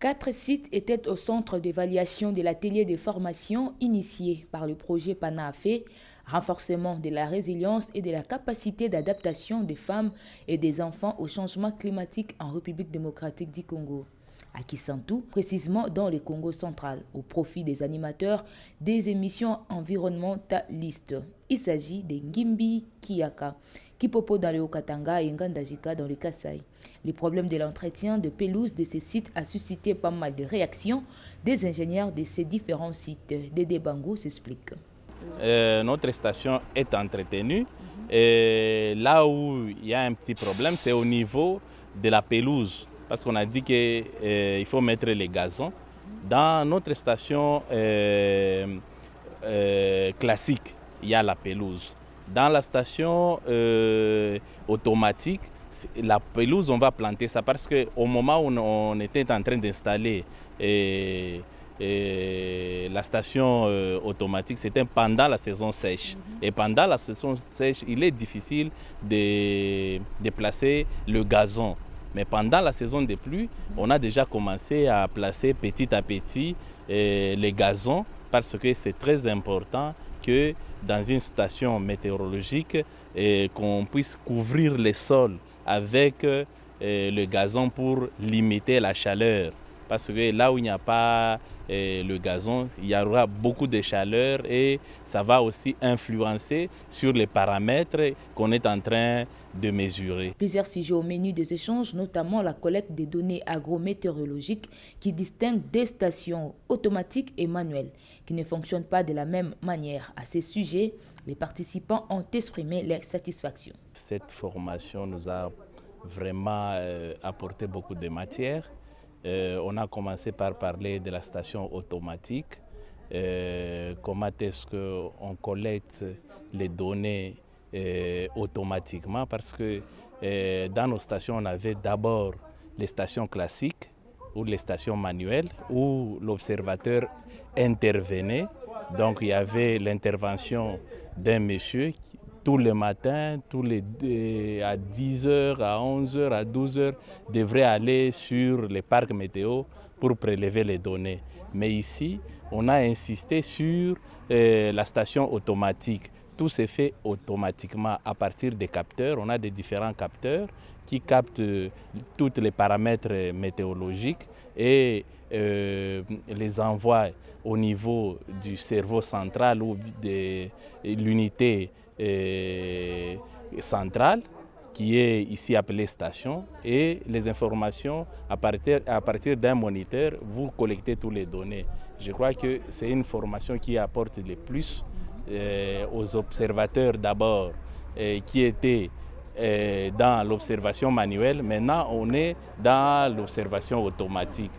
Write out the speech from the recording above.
4 sites étaient au centre d'évaluation de l'atelier de formation initié par le projet PANAFE, renforcement de la résilience et de la capacité d'adaptation des femmes et des enfants au changement climatique en République démocratique du Congo. À Kisantu, précisément dans le Congo central, au profit des animateurs des émissions environnementalistes. Il s'agit de Ngimbi Kiyaka, Kipopo dans le Haut-Katanga et Ngandajika dans le Kasaï. Le problème de l'entretien de pelouse de ces sites a suscité pas mal de réactions des ingénieurs de ces différents sites. Dédé Bangou s'explique. Notre station est entretenue. Et là où il y a un petit problème, c'est au niveau de la pelouse. Parce qu'on a dit qu'il faut mettre les gazons. Dans notre station classique, il y a la pelouse. Dans la station automatique, la pelouse, on va planter ça parce qu'au moment où on était en train d'installer la station automatique, c'était pendant la saison sèche. Et pendant la saison sèche, il est difficile de placer le gazon. Mais pendant la saison des pluies, on a déjà commencé à placer petit à petit les gazons parce que c'est très important que dans une station météorologique, qu'on puisse couvrir les sols avec le gazon pour limiter la chaleur. Parce que là où il n'y a pas le gazon, il y aura beaucoup de chaleur et ça va aussi influencer sur les paramètres qu'on est en train de mesurer. Plusieurs sujets au menu des échanges, notamment la collecte des données agrométéorologiques qui distinguent des stations automatiques et manuelles qui ne fonctionnent pas de la même manière. À ces sujets, les participants ont exprimé leur satisfaction. Cette formation nous a vraiment apporté beaucoup de matière. On a commencé par parler de la station automatique, comment est-ce qu'on collecte les données automatiquement, parce que dans nos stations, on avait d'abord les stations classiques ou les stations manuelles où l'observateur intervenait. Donc il y avait l'intervention d'un monsieur tous les matins, à 10h, à 11h, à 12h, devrait aller sur les parcs météo pour prélever les données. Mais ici, on a insisté sur la station automatique. Tout se fait automatiquement à partir des capteurs. On a des différents capteurs qui captent tous les paramètres météorologiques et les envoient au niveau du cerveau central ou de l'unité centrale qui est ici appelée station, et les informations à partir d'un moniteur, vous collectez toutes les données. Je crois que c'est une formation qui apporte le plus aux observateurs d'abord qui étaient dans l'observation manuelle. Maintenant on est dans l'observation automatique.